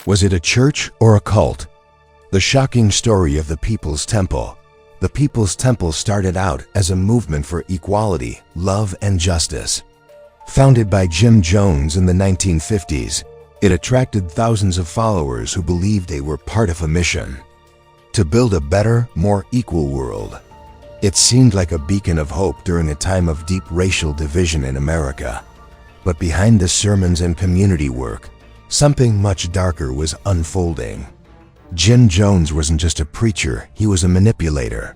Was it a church or a cult? The shocking story of the People's Temple. The People's Temple started out as a movement for equality, love, and justice. Founded by Jim Jones in the 1950s, it attracted thousands of followers who believed they were part of a mission to build a better, more equal world. It seemed like a beacon of hope during a time of deep racial division in America. But behind the sermons and community work, something much darker was unfolding. Jim Jones wasn't just a preacher, he was a manipulator,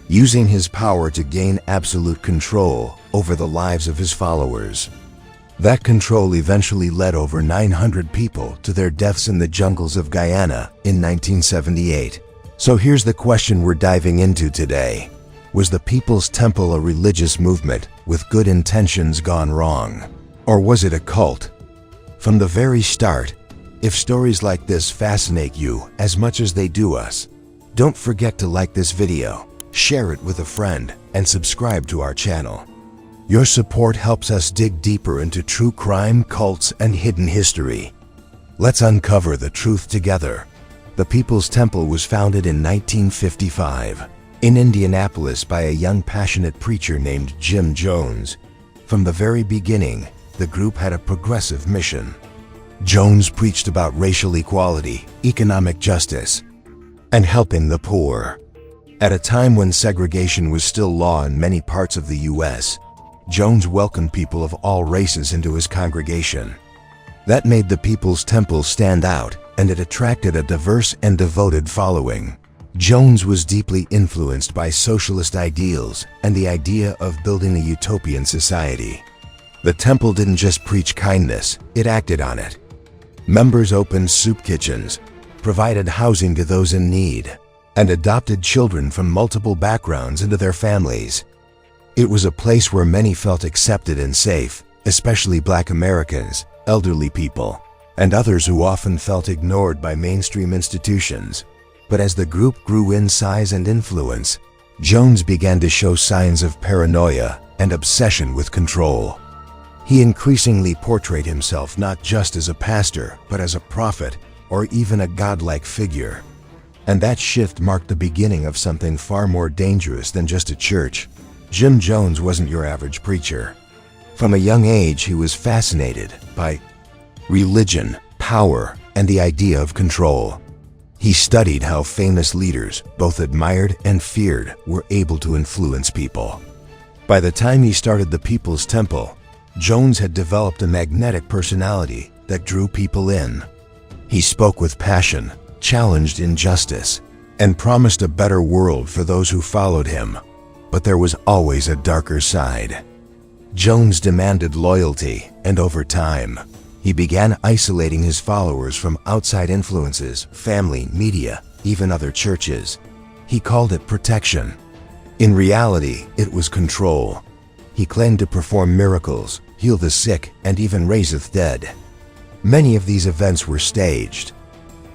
using his power to gain absolute control over the lives of his followers. That control eventually led over 900 people to their deaths in the jungles of Guyana in 1978. So here's the question we're diving into today. Was the People's Temple a religious movement with good intentions gone wrong? Or was it a cult? From the very start, if stories like this fascinate you as much as they do us, don't forget to like this video, share it with a friend, and subscribe to our channel. Your support helps us dig deeper into true crime, cults, and hidden history. Let's uncover the truth together. The People's Temple was founded in 1955 in Indianapolis by a young passionate preacher named Jim Jones. From the very beginning, the group had a progressive mission. Jones preached about racial equality, economic justice, and helping the poor. At a time when segregation was still law in many parts of the U.S., Jones welcomed people of all races into his congregation. That made the People's Temple stand out, and it attracted a diverse and devoted following. Jones was deeply influenced by socialist ideals and the idea of building a utopian society. The temple didn't just preach kindness, it acted on it. Members opened soup kitchens, provided housing to those in need, and adopted children from multiple backgrounds into their families. It was a place where many felt accepted and safe, especially Black Americans, elderly people, and others who often felt ignored by mainstream institutions. But as the group grew in size and influence, Jones began to show signs of paranoia and obsession with control. He increasingly portrayed himself not just as a pastor, but as a prophet or even a godlike figure. And that shift marked the beginning of something far more dangerous than just a church. Jim Jones wasn't your average preacher. From a young age, he was fascinated by religion, power, and the idea of control. He studied how famous leaders, both admired and feared, were able to influence people. By the time he started the People's Temple, Jones had developed a magnetic personality that drew people in. He spoke with passion, challenged injustice, and promised a better world for those who followed him. But there was always a darker side. Jones demanded loyalty, and over time, he began isolating his followers from outside influences, family, media, even other churches. He called it protection. In reality, it was control. He claimed to perform miracles, heal the sick, and even raiseth dead. Many of these events were staged.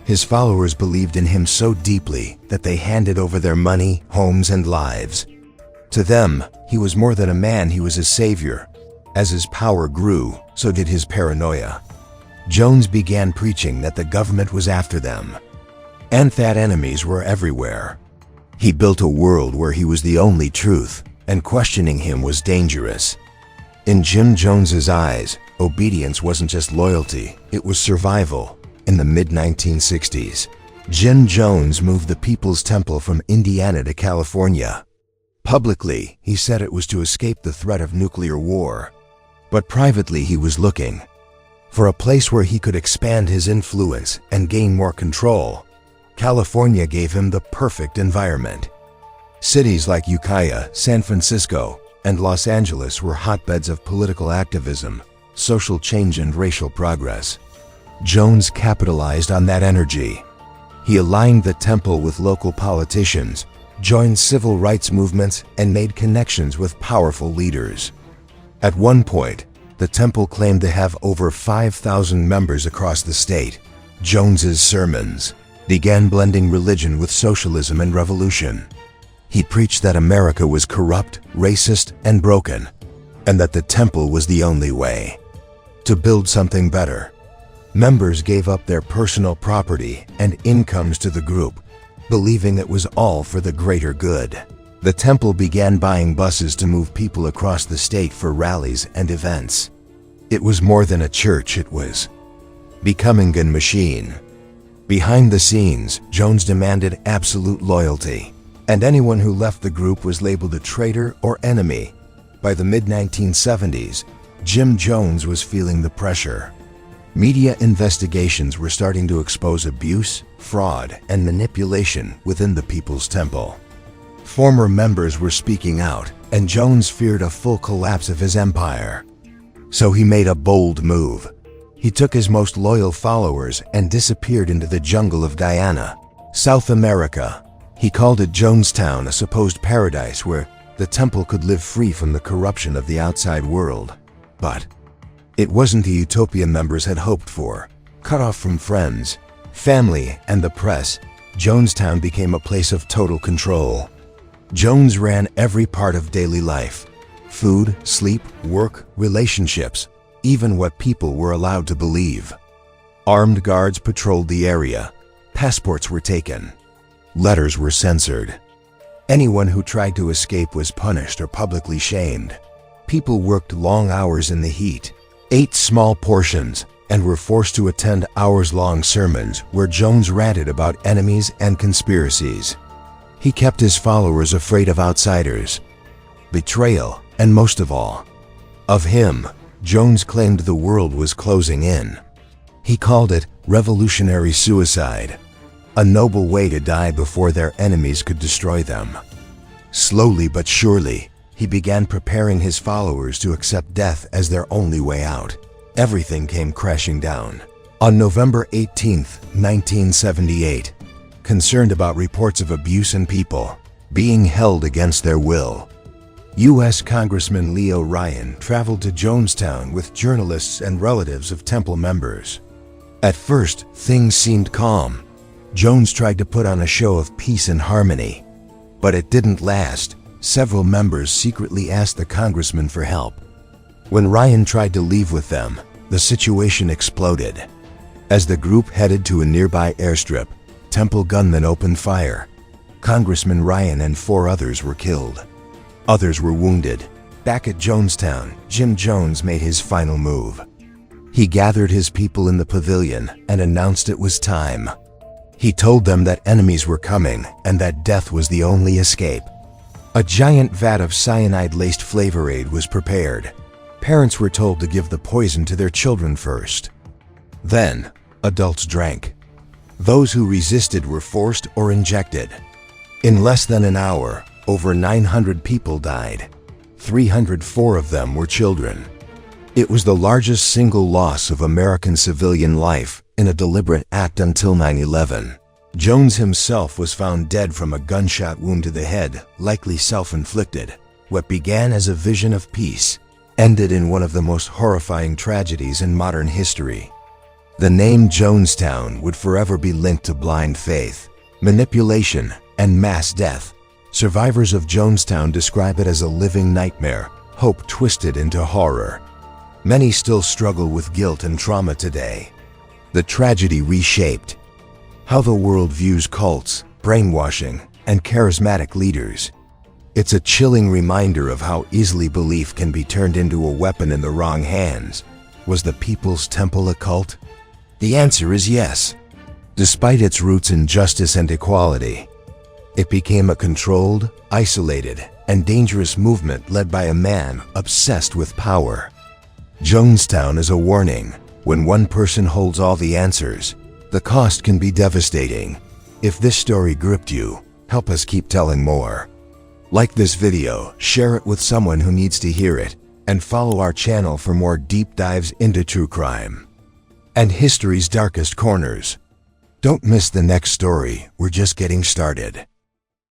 His followers believed in him so deeply that they handed over their money, homes, and lives. To them, he was more than a man, he was a savior. As his power grew, so did his paranoia. Jones began preaching that the government was after them, and that enemies were everywhere. He built a world where he was the only truth, and questioning him was dangerous. In Jim Jones's eyes, obedience wasn't just loyalty, it was survival. In the mid-1960s, Jim Jones moved the People's Temple from Indiana to California. Publicly, he said it was to escape the threat of nuclear war. But privately, he was looking for a place where he could expand his influence and gain more control. California gave him the perfect environment. Cities like Ukiah, San Francisco, and Los Angeles were hotbeds of political activism, social change, and racial progress. Jones capitalized on that energy. He aligned the temple with local politicians, joined civil rights movements, and made connections with powerful leaders. At one point, the temple claimed to have over 5,000 members across the state. Jones's sermons began blending religion with socialism and revolution. He preached that America was corrupt, racist, and broken, and that the temple was the only way to build something better. Members gave up their personal property and incomes to the group, believing it was all for the greater good. The temple began buying buses to move people across the state for rallies and events. It was more than a church, it was becoming a machine. Behind the scenes, Jones demanded absolute loyalty, and anyone who left the group was labeled a traitor or enemy. By the mid-1970s, Jim Jones was feeling the pressure. Media investigations were starting to expose abuse, fraud, and manipulation within the People's Temple. Former members were speaking out, and Jones feared a full collapse of his empire. So he made a bold move. He took his most loyal followers and disappeared into the jungle of Guyana, South America. He called it Jonestown, a supposed paradise where the temple could live free from the corruption of the outside world. But it wasn't the utopia members had hoped for. Cut off from friends, family, and the press, Jonestown became a place of total control. Jones ran every part of daily life: food, sleep, work, relationships, even what people were allowed to believe. Armed guards patrolled the area. Passports were taken. Letters were censored. Anyone who tried to escape was punished or publicly shamed. People worked long hours in the heat, ate small portions, and were forced to attend hours-long sermons where Jones ranted about enemies and conspiracies. He kept his followers afraid of outsiders, betrayal, and most of all, of him. Jones claimed the world was closing in. He called it revolutionary suicide, a noble way to die before their enemies could destroy them. Slowly but surely, he began preparing his followers to accept death as their only way out. Everything came crashing down. On November 18, 1978, concerned about reports of abuse and people being held against their will, U.S. Congressman Leo Ryan traveled to Jonestown with journalists and relatives of temple members. At first, things seemed calm. Jones tried to put on a show of peace and harmony, but it didn't last. Several members secretly asked the congressman for help. When Ryan tried to leave with them, the situation exploded. As the group headed to a nearby airstrip, temple gunmen opened fire. Congressman Ryan and 4 others were killed. Others were wounded. Back at Jonestown, Jim Jones made his final move. He gathered his people in the pavilion and announced it was time. He told them that enemies were coming and that death was the only escape. A giant vat of cyanide-laced flavor aid was prepared. Parents were told to give the poison to their children first. Then, adults drank. Those who resisted were forced or injected. In less than an hour, over 900 people died. 304 of them were children. It was the largest single loss of American civilian life in a deliberate act until 9/11. Jones himself was found dead from a gunshot wound to the head, likely self-inflicted. What began as a vision of peace ended in one of the most horrifying tragedies in modern history. The name Jonestown would forever be linked to blind faith, manipulation, and mass death. Survivors of Jonestown describe it as a living nightmare, hope twisted into horror. Many still struggle with guilt and trauma today. The tragedy reshaped how the world views cults, brainwashing, and charismatic leaders. It's a chilling reminder of how easily belief can be turned into a weapon in the wrong hands. Was the People's Temple a cult? The answer is yes. Despite its roots in justice and equality, it became a controlled, isolated, and dangerous movement led by a man obsessed with power. Jonestown is a warning. When one person holds all the answers, the cost can be devastating. If this story gripped you, help us keep telling more. Like this video, share it with someone who needs to hear it, and follow our channel for more deep dives into true crime and history's darkest corners. Don't miss the next story. We're just getting started.